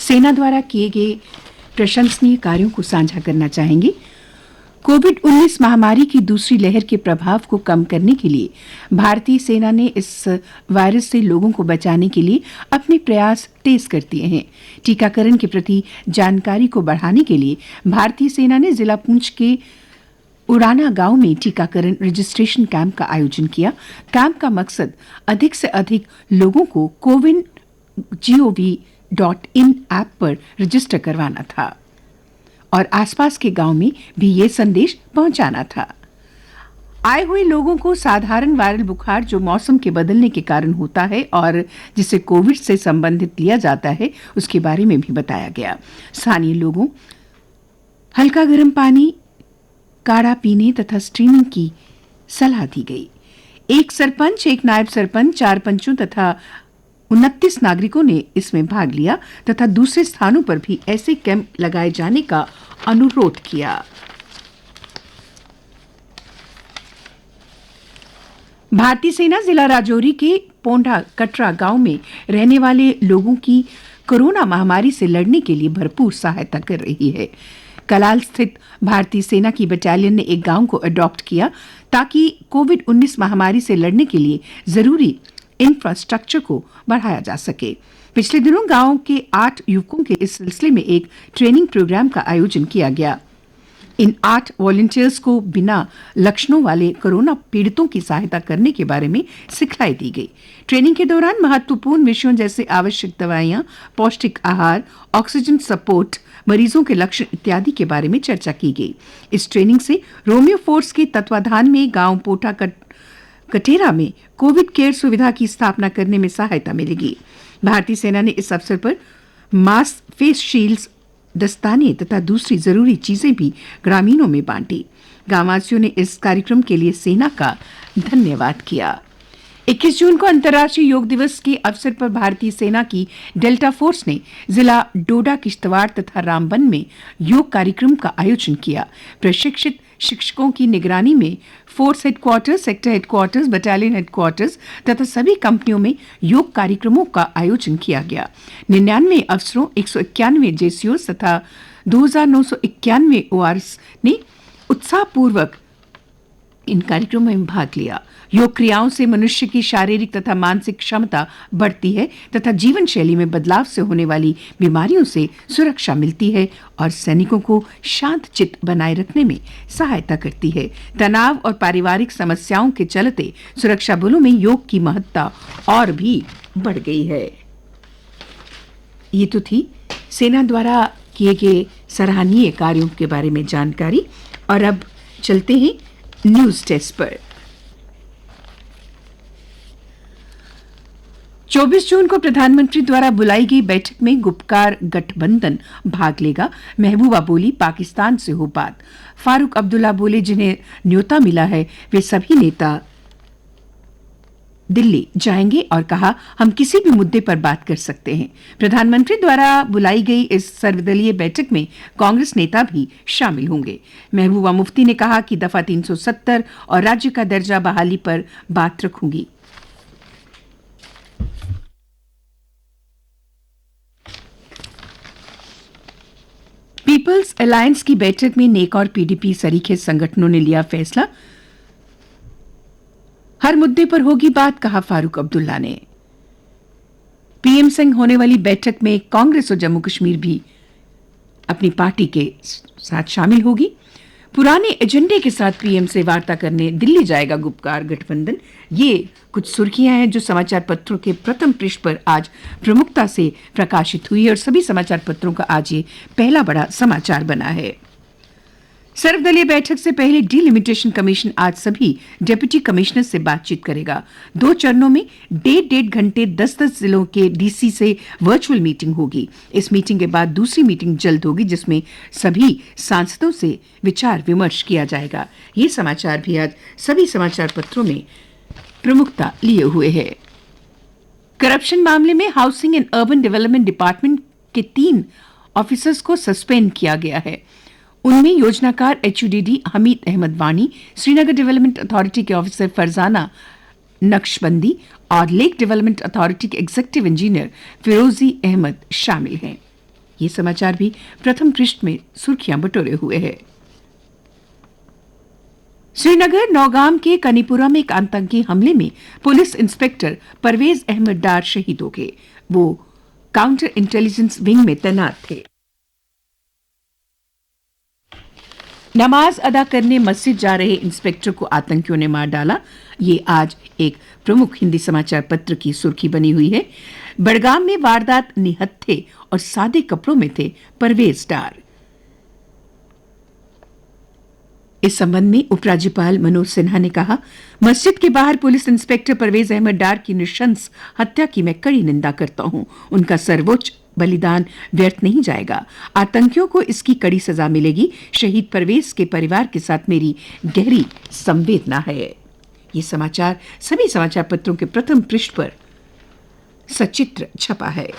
सेना द्वारा किए गए प्रशंसनीय कार्यों को साझा करना चाहेंगे। कोविड-19 महामारी की दूसरी लहर के प्रभाव को कम करने के लिए भारतीय सेना ने इस वायरस से लोगों को बचाने के लिए अपने प्रयास तेज कर दिए हैं। टीकाकरण के प्रति जानकारी को बढ़ाने के लिए भारतीय सेना ने जिला पुंछ के उड़ाना गांव में टीकाकरण रजिस्ट्रेशन कैंप का आयोजन किया। कैंप का मकसद अधिक से अधिक लोगों को coviN.gov.in ऐप पर रजिस्टर करवाना था और आसपास के गांव में भी ये संदेश पहुंचाना था। आए हुए लोगों को साधारण वायरल बुखार जो मौसम के बदलने के कारण होता है और जिसे कोविड से संबंधित लिया जाता है, उसके बारे में भी बताया गया। स्थानीय लोगों हल्का गर्म पानी, काढ़ा पीने तथा स्ट्रीमिंग की सलाह दी गई। एक सरपंच, एक नायब सरपंच, 4 पंचों तथा 29 नागरिकों ने इसमें भाग लिया तथा दूसरे स्थानों पर भी ऐसे कैंप लगाए जाने का अनुरोध किया। भारतीय सेना जिला राजौरी के पोंडा कटरा गांव में रहने वाले लोगों की कोरोना महामारी से लड़ने के लिए भरपूर सहायता कर रही है। कलाल स्थित भारतीय सेना की बटालियन ने एक गांव को अडॉप्ट किया ताकि कोविड-19 महामारी से लड़ने के लिए जरूरी इंफ्रास्ट्रक्चर को बढ़ाया जा सके। पिछले दिनों गांव के 8 युवकों के इस सिलसिले में एक ट्रेनिंग प्रोग्राम का आयोजन किया गया। इन 8 वॉलंटियर्स को बिना लक्षणों वाले कोरोना पीड़ितों की सहायता करने के बारे में सिखलाई दी गई। ट्रेनिंग के दौरान महत्वपूर्ण विषयों जैसे आवश्यक दवाइयां, पौष्टिक आहार, ऑक्सीजन सपोर्ट, मरीजों के लक्षण इत्यादि के बारे में चर्चा की गई। इस ट्रेनिंग से रोमियो फोर्स के तत्वाधान में गांव पोटा कटेरा में कोविड केयर सुविधा की स्थापना करने में सहायता मिलेगी। भारतीय सेना ने इस अवसर पर मास्क, फेस शील्ड्स, दस्ताने तथा दूसरी जरूरी चीजें भी ग्रामीणों में बांटी। गांववासियों ने इस कार्यक्रम के लिए सेना का धन्यवाद किया। 21 जून को अंतर्राष्ट्रीय योग दिवस के अवसर पर भारतीय सेना की डेल्टा फोर्स ने जिला डोडा, किश्तवाड़ तथा रामबन में योग कार्यक्रम का आयोजन किया। प्रशिक्षित शिक्षकों की निगरानी में force headquarters, sector headquarters, battalion headquarters तथा सभी कंपनियों में योग कार्यक्रमों का आयोजन किया गया। 99 अफसरों, 191 जेसीओस तथा 2991 ओआरएस ने उत्साहपूर्वक इन कार्यक्रमों में भाग लिया। योग क्रियाओं से मनुष्य की शारीरिक तथा मानसिक क्षमता बढ़ती है तथा जीवन शैली में बदलाव से होने वाली बीमारियों से सुरक्षा मिलती है और सैनिकों को शांत चित्त बनाए रखने में सहायता करती है। तनाव और पारिवारिक समस्याओं के चलते सुरक्षा बलों में योग की महत्ता और भी बढ़ गई है। ये तो थी सेना द्वारा किए गए सराहनीय कार्यों के बारे में जानकारी। और अब चलते हैं न्यूज डेस्क पर। 24 जून को प्रधानमंत्री द्वारा बुलाई गई बैठक में गुपकार गठबंधन भाग लेगा। महबूबा बोली, पाकिस्तान से हो बात। फारूक अब्दुल्ला बोले, जिन्हें न्योता मिला है वे सभी नेता दिल्ली जाएंगे और कहा, हम किसी भी मुद्दे पर बात कर सकते हैं। प्रधानमंत्री द्वारा बुलाई गई इस सर्वदलीय बैठक में कांग्रेस नेता भी शामिल होंगे। महबूबा मुफ्ती ने कहा कि दफा 370 और राज्य का दर्जा बहाली पर बात रखूंगी। पीपल्स अलायंस की बैठक में नेक और पीडीपी सरीखे संगठनों ने लिया फैसला। हर मुद्दे पर होगी बात, कहा फारूक अब्दुल्ला ने। पीएम संग होने वाली बैठक में कांग्रेस और जम्मू कश्मीर भी अपनी पार्टी के साथ शामिल होगी। पुराने एजेंडे के साथ पीएम से वार्ता करने दिल्ली जाएगा गुपकार गठबंधन। ये कुछ सुर्खियां हैं जो समाचार पत्रों के प्रथम पृष्ठ पर आज प्रमुखता से प्रकाशित हुई है और सभी समाचार पत्रों का आज ये पहला बड़ा समाचार बना है। सर्वदलीय बैठक से पहले डिलिमिटेशन कमीशन आज सभी डिप्टी कमिश्नर से बातचीत करेगा। 2 चरणों में 1.5 घंटे 10-10 जिलों के डीसी से वर्चुअल मीटिंग होगी। इस मीटिंग के बाद दूसरी मीटिंग जल्द होगी जिसमें सभी सांसदों से विचार विमर्श किया जाएगा। ये समाचार भी आज सभी समाचार पत्रों में प्रमुखता लिए हुए है। करप्शन मामले में housing and urban development department के 3 ऑफिसर्स को सस्पेंड किया गया है। उनमें योजनाकार एचयूडीडी हमीद अहमद वानी, श्रीनगर डेवलपमेंट अथॉरिटी के ऑफिसर फरजाना नक्शबंदी और लेक डेवलपमेंट अथॉरिटी के एग्जीक्यूटिव इंजीनियर फिरोजी अहमद शामिल हैं। ये समाचार भी प्रथम पृष्ठ में सुर्खियां बटोरे हुए है। श्रीनगर नौगाम के कनीपुरा में एक आतंकी हमले में पुलिस इंस्पेक्टर परवेज अहमद डार शहीद हो गए। वो काउंटर इंटेलिजेंस विंग में तैनात थे। नमाज अदा करने मस्जिद जा रहे इंस्पेक्टर को आतंकियों ने मार डाला। ये आज एक प्रमुख हिंदी समाचार पत्र की सुर्खी बनी हुई है। बड़गाम में वारदात निहत्थे और सादे कपड़ों में थे परवेज डार। इस संबंध में उपराज्यपाल मनोज सिन्हा ने कहा, मस्जिद के बाहर पुलिस इंस्पेक्टर परवेज अहमद डार की नृशंस हत्या की मैं कड़ी निंदा करता हूं। उनका सर्वोच्च बलिदान व्यर्थ नहीं जाएगा। आतंकियों को इसकी कड़ी सजा मिलेगी। शहीद परवेज के परिवार के साथ मेरी गहरी संवेदना है। ये समाचार सभी समाचार पत्रों के प्रथम पृष्ठ पर सचित्र छपा है।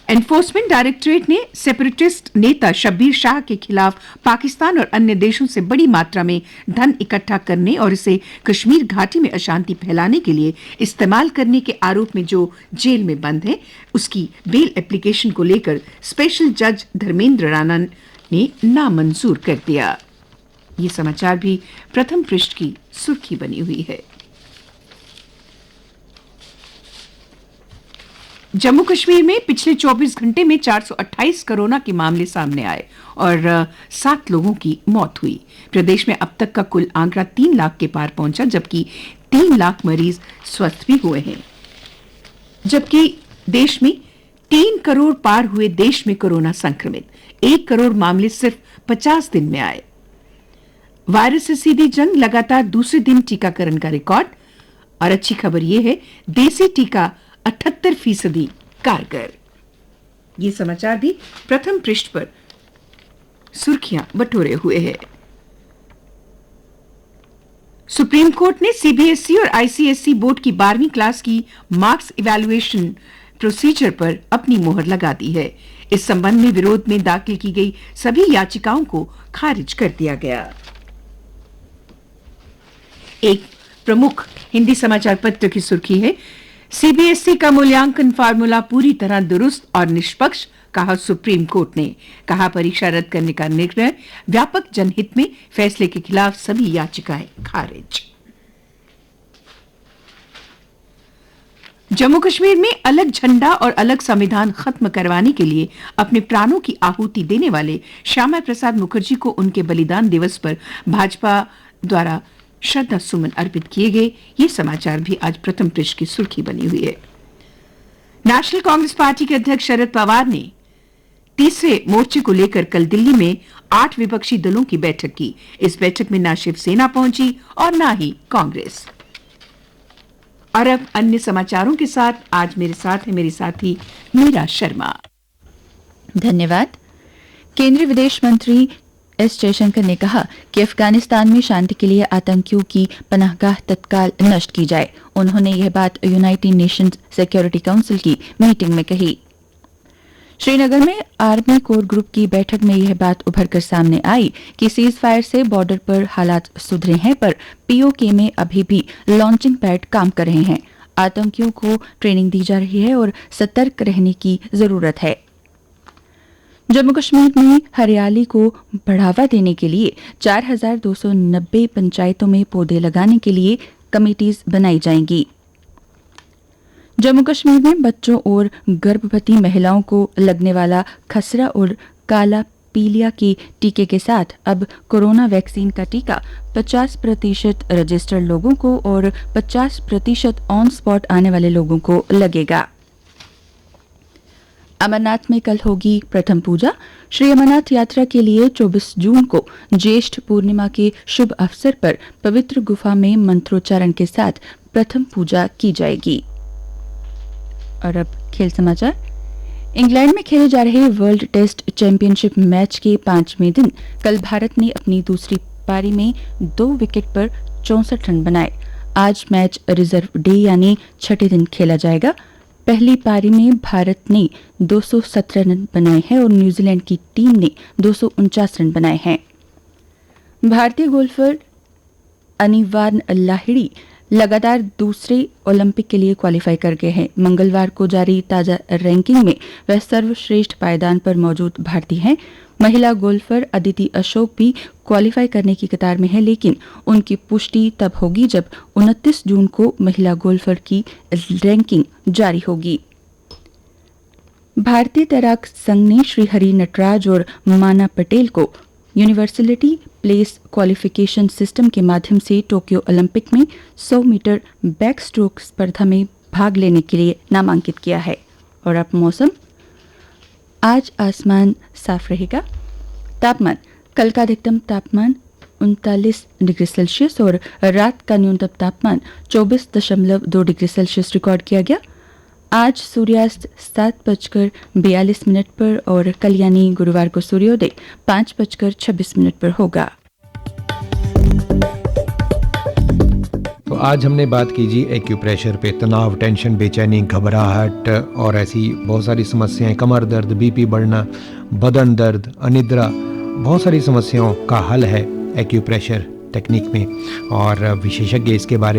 एनफोर्समेंट डायरेक्टरेट ने सेपरेटिस्ट नेता शब्बीर शाह के खिलाफ पाकिस्तान और अन्य देशों से बड़ी मात्रा में धन इकट्ठा करने और इसे कश्मीर घाटी में अशांति फैलाने के लिए इस्तेमाल करने के आरोप में जो जेल में बंद है, उसकी बेल एप्लीकेशन को लेकर स्पेशल जज धर्मेंद्र राणा ने नामंजूर कर दिया। ये समाचार भी प्रथम पृष्ठ की सुर्खी बनी हुई है। जम्मू कश्मीर में पिछले 24 घंटे में 428 कोरोना के मामले सामने आए और 7 लोगों की मौत हुई। प्रदेश में अब तक का कुल आंकड़ा 3 लाख के पार पहुंचा, जबकि 3 लाख मरीज स्वस्थ भी हुए हैं। जबकि देश में 3 करोड़ पार हुए देश में कोरोना संक्रमित, 1 करोड़ मामले सिर्फ 50 दिन में आए। वायरस से सीधी जंग, लगातार दूसरे दिन टीकाकरण का रिकॉर्ड। और अच्छी खबर यह है, देसी टीका 78% कारगर। ये समाचार भी प्रथम पृष्ठ पर सुर्खियां बटोरे हुए हैं। सुप्रीम कोर्ट ने सीबीएसई और आईसीएसई बोर्ड की 12वीं क्लास की मार्क्स इवैल्यूएशन प्रोसीजर पर अपनी मोहर लगा दी है। इस संबंध में विरोध में दाखिल की गई सभी याचिकाओं को खारिज कर दिया गया। एक प्रमुख हिंदी समाचार पत्र की सुर्खी है, सीबीएसई का मूल्यांकन फार्मूला पूरी तरह दुरुस्त और निष्पक्ष, कहा सुप्रीम कोर्ट ने। कहा, परीक्षा रद्द करने का निर्णय व्यापक जनहित में, फैसले के खिलाफ सभी याचिकाएं खारिज। जम्मू कश्मीर में अलग झंडा और अलग संविधान खत्म करवाने के लिए अपने प्राणों की आहुति देने वाले श्यामा प्रसाद मुखर्जी को उनके बलिदान दिवस पर भाजपा द्वारा श्रद्धा सुमन अर्पित किए गए। ये समाचार भी आज प्रथम पृष्ठ की सुर्खी बनी हुई है। नेशनल कांग्रेस पार्टी के अध्यक्ष शरद पवार ने तीसरे मोर्चे को लेकर कल दिल्ली में 8 विपक्षी दलों की बैठक की। इस बैठक में न शिवसेना पहुंची और न ही कांग्रेस। और अब अन्य समाचारों के साथ आज मेरे साथ है मेरी साथी मीरा शर्मा। धन्यवाद। केंद्रीय विदेश मंत्री एस जयशंकर ने कहा कि अफगानिस्तान में शांति के लिए आतंकियों की पनाहगाह तत्काल नष्ट की जाए। उन्होंने यह बात यूनाइटेड नेशंस सिक्योरिटी काउंसिल की मीटिंग में कही। श्रीनगर में आर्मी कोर ग्रुप की बैठक में यह बात उभरकर सामने आई कि सीज फायर से बॉर्डर पर हालात सुधरे हैं, पर पीओके में अभी भी लॉन्चिंग पैड काम कर रहे हैं। आतंकियों को ट्रेनिंग दी जा रही है और सतर्क रहने की जरूरत है। जम्मू कश्मीर में हरियाली को बढ़ावा देने के लिए 4290 पंचायतों में पौधे लगाने के लिए कमेटीज बनाई जाएंगी। जम्मू कश्मीर में बच्चों और गर्भवती महिलाओं को लगने वाला खसरा और काला पीलिया के टीके के साथ अब कोरोना वैक्सीन का टीका 50% रजिस्टर्ड लोगों को और 50% ऑन स्पॉट आने वाले लोगों को लगेगा। अमरनाथ में कल होगी प्रथम पूजा। श्री अमरनाथ यात्रा के लिए 24 जून को ज्येष्ठ पूर्णिमा के शुभ अवसर पर पवित्र गुफा में मंत्रोच्चारण के साथ प्रथम पूजा की जाएगी। और अब खेल समाचार। इंग्लैंड में खेले जा रहे वर्ल्ड टेस्ट चैंपियनशिप मैच के 5वें दिन कल भारत ने अपनी दूसरी पारी में 2 विकेट पर 64 रन बनाए। आज मैच रिजर्व डे यानी छठे दिन खेला जाएगा। पहली पारी में भारत ने 217 रन बनाए हैं और न्यूजीलैंड की टीम ने 249 रन बनाए हैं। भारतीय गोल्फर अनिवार्य लाहिड़ी लगातार दूसरे ओलंपिक के लिए क्वालिफाई कर गए हैं। मंगलवार को जारी ताजा रैंकिंग में वह सर्वश्रेष्ठ पायदान पर मौजूद भारतीय हैं। महिला गोल्फर अदिति अशोक भी क्वालिफाई करने की कतार में है, लेकिन उनकी पुष्टि तब होगी जब 29 जून को महिला गोल्फर की रैंकिंग जारी होगी। भारतीय तैराक संघ ने श्रीहरि नटराज और माना पटेल को यूनिवर्सिटी प्लेस क्वालिफिकेशन सिस्टम के माध्यम से टोक्यो ओलंपिक में 100 मीटर बैक स्ट्रोक स्पर्धा में भाग लेने के लिए नामांकित किया है। और अब मौसम। आज आसमान साफ रहेगा। तापमान कल का अधिकतम तापमान 39 डिग्री सेल्सियस और रात का न्यूनतम तापमान 24.2 डिग्री सेल्सियस रिकॉर्ड किया गया। आज सूर्यास्त 7:42 पर और कल यानी गुरुवार को सूर्योदय 5:26 पर होगा। तो आज हमने बात की जी एक्यूप्रेशर पे। तनाव, टेंशन, बेचैनी, घबराहट और ऐसी बहुत सारी समस्याएं, कमर दर्द, बीपी बढ़ना, बदन दर्द, अनिद्रा, बहुत सारी समस्याओं का हल है एक्यूप्रेशर टेक्निक में। और विशेषज्ञ इसके बारे